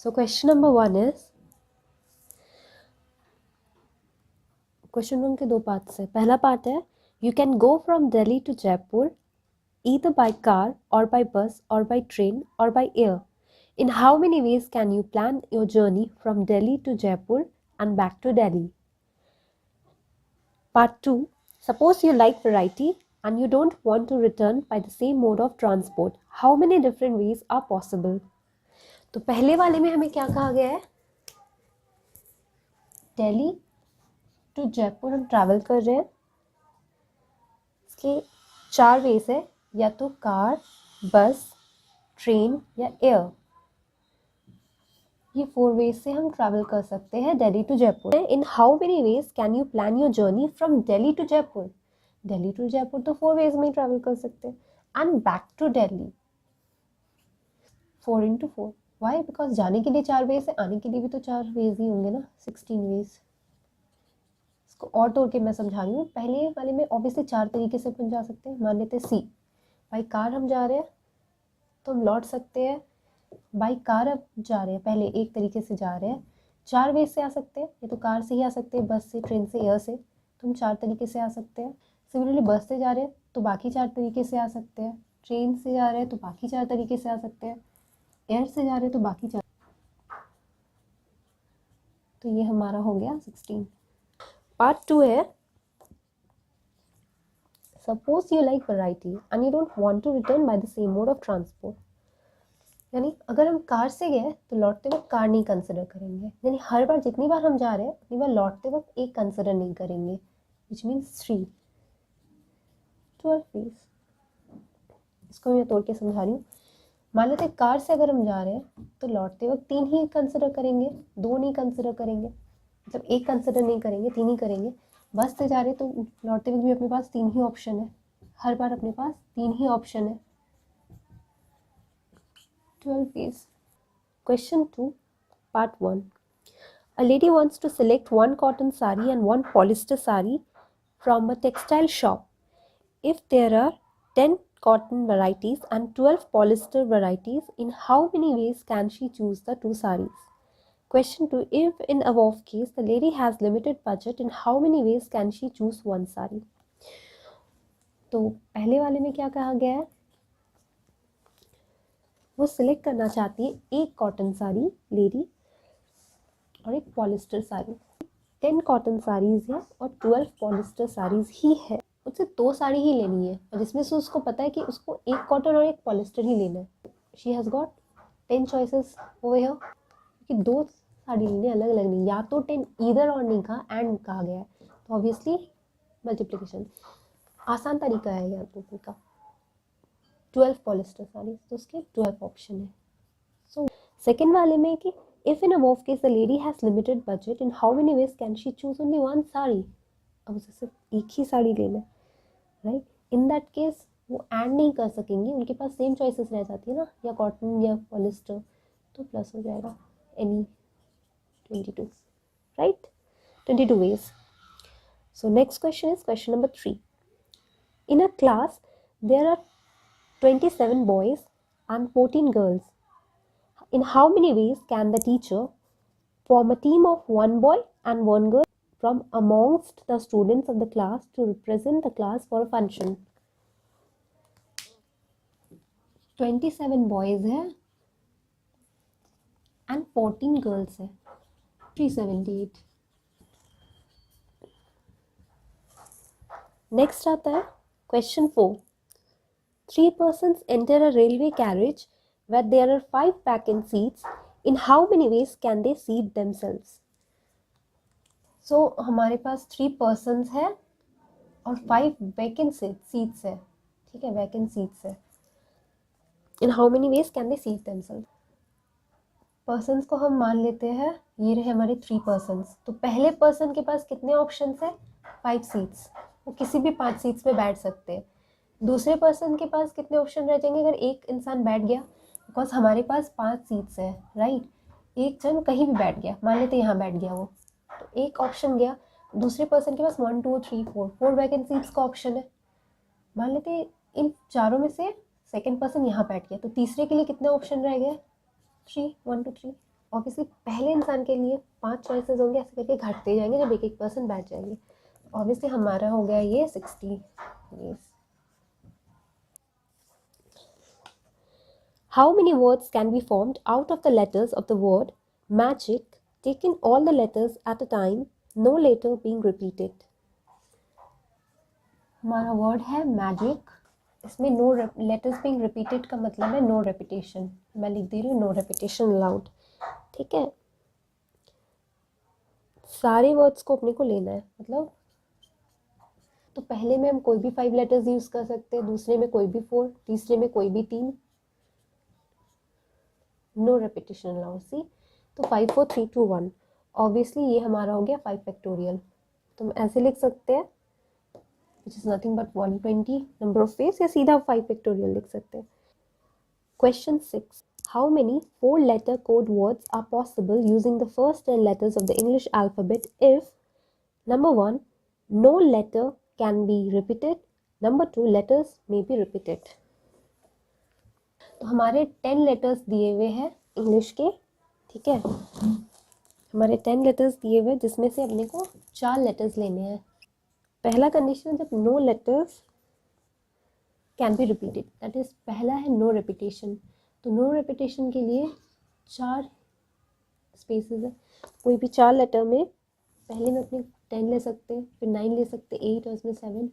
So question number 1 is, question one के दो parts है. पहला पार्ट है, you can go from Delhi to Jaipur either by car or by bus or by train or by air. In how many ways can you plan your journey from Delhi to Jaipur and back to Delhi? Part 2. Suppose you like variety and you don't want to return by the same mode of transport. How many different ways are possible? तो पहले वाले में हमें क्या कहा गया है? Delhi to Jaipur हम ट्रैवल कर रहे हैं. इसके 4 वेज है, या तो कार, बस, ट्रेन या एयर. ये 4 वेज से हम ट्रैवल कर सकते हैं Delhi to Jaipur. In how many ways can you plan your journey from Delhi to Jaipur? Delhi to Jaipur तो 4 वेज में ही ट्रैवल कर सकते हैं. And back to Delhi 4 into 4. Why? Because जाने के लिए 4 वेज है, आने के लिए भी तो 4 वेज ही होंगे ना, 16 वेज. इसको और तोड़ के मैं समझा रही हूँ. पहले वाले में ऑब्वियसली 4 तरीके से अपन जा सकते हैं. मान लेते सी, बाई कार हम जा रहे हैं तो हम लौट सकते हैं. बाई कार अब जा रहे हैं, पहले एक तरीके से जा रहे हैं, 4 वेज से आ सकते हैं. ये तो कार से ही आ सकते हैं, बस से, ट्रेन से, एयर से, तो हम 4 तरीके से आ सकते हैं. सिमिलरली बस से जा रहे हैं तो बाकी 4 तरीके से आ सकते हैं. ट्रेन से जा रहे हैं तो बाकी 4 तरीके से आ सकते हैं. एयर से जा रहे हैं तो बाकी 4. तो ये हमारा हो गया 16. पार्ट 2 है, suppose you like variety and you don't want to return by the same mode of transport. यानी अगर हम कार से गए तो लौटते वक्त कार नहीं कंसिडर करेंगे. यानी हर बार जितनी बार हम जा रहे हैं उतनी बार लौटते वक्त एक कंसिडर नहीं करेंगे, विच मीन्स 3. 12 वेज. इसको मैं तोड़ के समझा रही हूँ. मान लेते कार से अगर हम जा रहे हैं तो लौटते वक्त 3 ही कंसिडर करेंगे, 2 नहीं कंसिडर करेंगे. मतलब एक कंसिडर नहीं करेंगे, 3 ही करेंगे. बस से जा रहे हैं तो लौटते वक्त भी अपने पास 3 ही ऑप्शन है. हर बार अपने पास 3 ही ऑप्शन है. 12 ways. Question 2, part 1. A lady wants to select 1 cotton sari and 1 polyester sari from a textile shop. If there are 10 cotton varieties and 12 polyester varieties, in how many ways can she choose the 2 saris? Question 2. If in above case the lady has limited budget, in how many ways can she choose 1 sari? तो पहले वाले में क्या कहा गया है? वो select करना चाहती है एक कॉटन साड़ी लेडी और एक पॉलिस्टर साड़ी. 10 कॉटन साड़ीज है और 12 पॉलिस्टर साड़ीज ही है. उससे 2 साड़ी ही लेनी है और जिसमें से उसको पता है कि उसको एक कॉटन और एक पॉलिस्टर ही लेना है. She has got 10 choices over here, क्योंकि 2 साड़ी लेने अलग अलग नहीं. या तो 10 ईदर और नहीं कहा, एंड कहा गया है, तो ऑब्वियसली मल्टीप्लिकेशन आसान तरीका है यहाँ तो का. 12 पॉलिस्टर साड़ीज, तो उसके 12 ऑप्शन है. सो सेकेंड वाले में कि if in above case the lady has limited budget, in how many ways can she choose only 1 sari. अब उसे सिर्फ एक ही साड़ी लेना है, राइट. इन दैट केस वो एंड नहीं कर सकेंगे, उनके पास सेम चॉइसेस रह जाती है ना, या कॉटन या पॉलिस्टर, तो प्लस हो जाएगा any 22, right. 22 ways. So next question is question number 3. In a class there are 27 boys and 14 girls. In how many ways can the teacher form a team of 1 boy and 1 girl from amongst the students of the class to represent the class for a function? 27 boys है and 14 girls है, 378. Next आता है question 4. 3 persons enter a railway carriage where there are 5 vacant seats. In how many ways can they seat themselves? So हमारे पास 3 persons है और 5 vacant seats है. ठीक है, vacant seats है. In how many ways can they seat themselves? persons को हम मान लेते हैं, ये रहे हमारे 3 persons. तो पहले person के पास कितने ऑप्शंस है? 5 seats. वो किसी भी 5 सीट्स पे बैठ सकते हैं. दूसरे पर्सन के पास कितने ऑप्शन रह जाएंगे अगर एक इंसान बैठ गया? बिकॉज हमारे पास 5 सीट्स है, राइट. एक जन कहीं भी बैठ गया, मान लेते यहाँ बैठ गया वो, तो एक ऑप्शन गया. दूसरे पर्सन के पास 1 2 3 4 वैकेंट सीट्स का ऑप्शन है. मान लेते इन चारों में से सेकेंड पर्सन यहाँ बैठ गया, तो तीसरे के लिए कितने ऑप्शन रह गए? 3 1 2 3. ऑब्वियसली पहले इंसान के लिए 5 चॉइसेस होंगे, ऐसे करके घटते जाएंगे जब एक एक पर्सन बैठ जाएंगे। ऑब्वियसली हमारा हो गया ये 60 days. How many words can be formed out of the letters of the word magic, taking all the letters at a time, no later being repeated? हमारा वर्ड है मैजिक, इसमें नो लेटर्स बीइंग रिपीटेड का मतलब है no repetition. मैं लिख दे रही हूँ नो रेपिटेशन अलाउड, ठीक है। सारे वर्ड्स को अपने को लेना है, मतलब तो पहले में हम कोई भी 5 लेटर्स यूज कर सकते हैं, दूसरे में कोई भी 4, तीसरे में कोई भी 3, नो रेपिटेशन अलाउड। सी तो 5 4 3 2 1, ऑब्वियसली ये हमारा हो गया 5 फैक्टोरियल। तो हम ऐसे लिख सकते हैं which is nothing but 120 number of ways, या सीधा 5 फैक्टोरियल लिख सकते हैं। Question 6. How many 4-letter code words are possible using the first 10 letters of the English alphabet if number 1 no letter can be repeated, number 2 letters may be repeated? तो हमारे 10 letters दिए हुए हैं इंग्लिश के, ठीक है। हमारे 10 लेटर्स दिए हुए जिसमें से अपने को 4 लेटर्स लेने हैं। पहला कंडीशन जब no letters can be repeated, that is पहला है नो रेपिटेशन। तो नो रेपिटेशन के लिए 4 स्पेसेस है, कोई भी 4 लेटर में पहले में अपने 10 ले सकते हैं, फिर 9 ले सकते हैं, 8 और उसमें 7,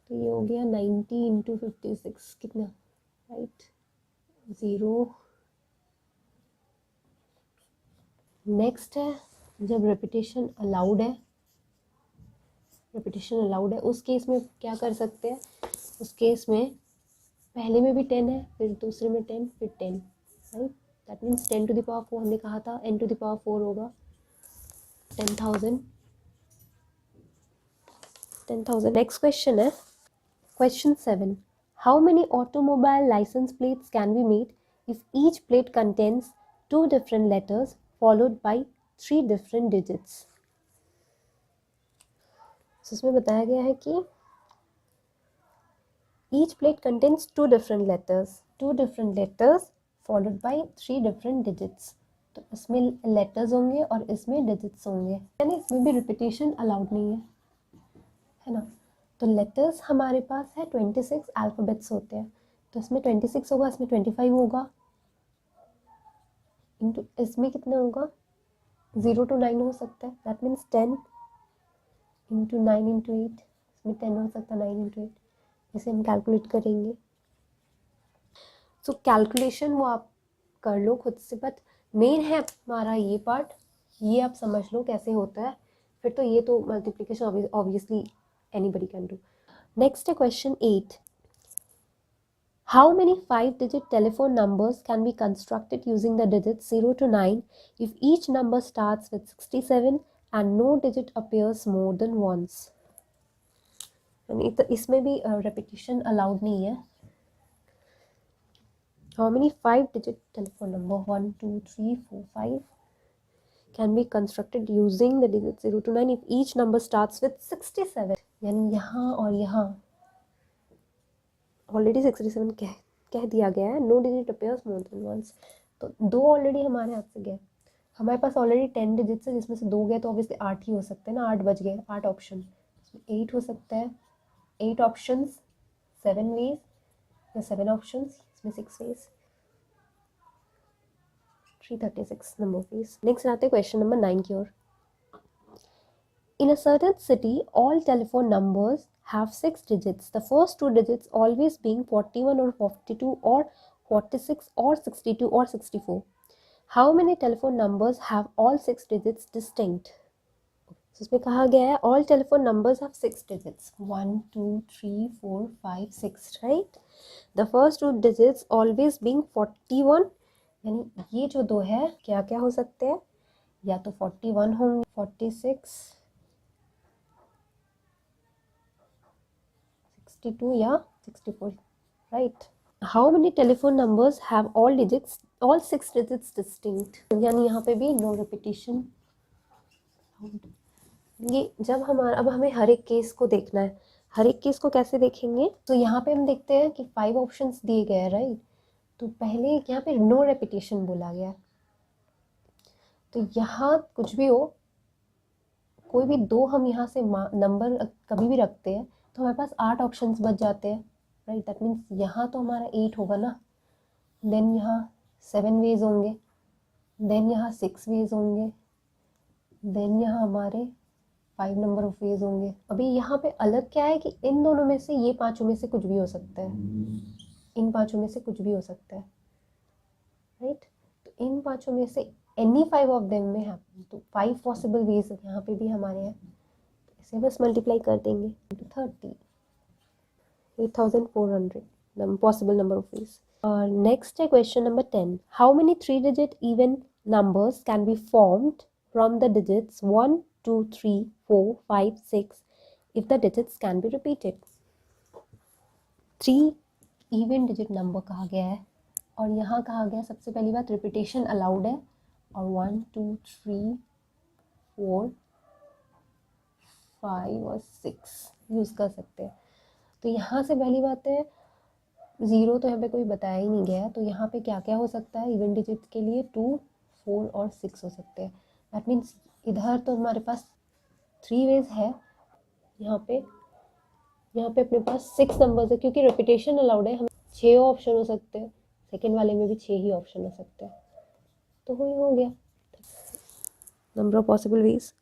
तो ये हो गया 90 इंटू 56 कितना, राइट 0। नेक्स्ट है जब रेपिटेशन अलाउड है, रेपिटेशन अलाउड है उस केस में क्या कर सकते हैं, उस केस में पहले में भी 10 है, फिर दूसरे में 10, फिर 10, right. That means 10 to the power 4 हमने कहा था, n टू द पावर 4 होगा 10,000। नेक्स्ट क्वेश्चन है question 7. How many automobile license plates can be made if each plate contains 2 different letters followed by 3 different digits? So, इसमें बताया गया है कि each plate contains 2 different letters followed by 3 different digits. तो इसमें letters होंगे और इसमें डिजिट्स होंगे, यानी इसमें भी रिपीटेशन अलाउड नहीं है ना। तो लेटर्स हमारे पास है 26 अल्फ़ाबेट्स होते हैं, तो इसमें 26 होगा, इसमें 25 होगा, इंटू इसमें कितना होगा 0 to 9 हो सकता है, दैट मीन्स 10 इंटू 9 इंटू 8, इसमें 10 हो सकता है 9 इंटू 8, इसे हम कैलकुलेट करेंगे। सो कैलकुलेशन वो आप कर लो खुद से, बट मेन है हमारा ये पार्ट, ये आप समझ लो कैसे होता है, फिर तो ये तो multiplication obviously anybody can do. Next question 8. How many 5-digit telephone numbers can be constructed using the digits 0 to 9 if each number starts with 67 and no digit appears more than once? इसमें भी repetition allowed नहीं है। How many 5-digit telephone number 1 2 3 4 5 can be constructed using the digits 0 to 9 if each number starts with 67? यानी यहाँ और यहाँ already 67 कह दिया गया है, no digit appears more than once, तो 2 ऑलरेडी हमारे हाथ से गए। हमारे पास ऑलरेडी 10 डिजिट्स है जिसमें से 2 गए, तो ऑब्वियसली 8 ही हो सकते हैं ना, 8 बच गए, 8 ऑप्शन, 8 हो सकता है, 8 ऑप्शंस 7 वेज, या 7 ऑप्शंस इसमें 6 वेज, 336 नंबर वेज। नेक्स्ट आते हैं क्वेश्चन नंबर 9 की ओर। In a certain city, all telephone numbers have 6 digits, the first 2 digits always being 41 or 42 or 46 or 62 or 64. How many telephone numbers have all 6 digits distinct? So, इसमें कहा गया है all telephone numbers have 6 digits, 1 2 3 4 5 6, right? The first 2 digits always being 41, यानी ये जो 2 है क्या क्या हो सकते हैं, या तो 41 होंगे, 46 62 या 64, right? How many telephone numbers have all 6 digits distinct? यानी यहाँ पे भी no repetition। ये जब हमारा, अब हमें हर एक केस को देखना है, हर एक केस को कैसे देखेंगे, तो यहाँ पे हम देखते हैं कि 5 ऑप्शंस दिए गए हैं, राइट। तो पहले यहाँ पे नो रेपिटेशन बोला गया, तो यहाँ कुछ भी हो, कोई भी दो हम यहाँ से नंबर कभी भी रखते हैं तो हमारे पास 8 ऑप्शंस बच जाते हैं, राइट। दैट मीन्स यहाँ तो हमारा 8 होगा ना, देन यहाँ 7 वेज होंगे, देन यहाँ 6 वेज होंगे, देन यहाँ हमारे 5 नंबर ऑफ वेज होंगे। अभी यहाँ पे अलग क्या है कि इन दोनों में से, ये पांचों में से कुछ भी हो सकता है, इन पांचों में से कुछ भी हो सकता है, राइट। तो इन पांचों में से एनी 5 ऑफ देम में हैपन, तो 5 पॉसिबल वेज यहाँ पे भी हमारे हैं। तो इसे बस मल्टीप्लाई कर देंगे 30, 8400 possible number of ways. Next question number 10. How many 3-digit even numbers can be formed from the digits 1, 2, 3, 4, 5, 6 if the digits can be repeated? 3 even digit number कहा गया है और यहाँ कहा गया सबसे पहली बात रिपीटेशन अलाउड है और 1, 2, 3, 4, 5 और 6 यूज़ कर सकते हैं। तो यहाँ से पहली बात है 0 तो यहाँ पे कोई बताया ही नहीं गया है, तो यहाँ पे क्या क्या हो सकता है इवन डिजिट के लिए 2, 4 और 6 हो सकते हैं। दैट मीन्स इधर तो हमारे पास 3 वेज है, यहाँ पे अपने पास 6 नंबर्स है क्योंकि रिपीटेशन अलाउड है, हम 6 ऑप्शन हो सकते हैं, सेकेंड वाले में भी 6 ही ऑप्शन हो सकते हैं, तो वही हो गया नंबर ऑफ पॉसिबल वेज।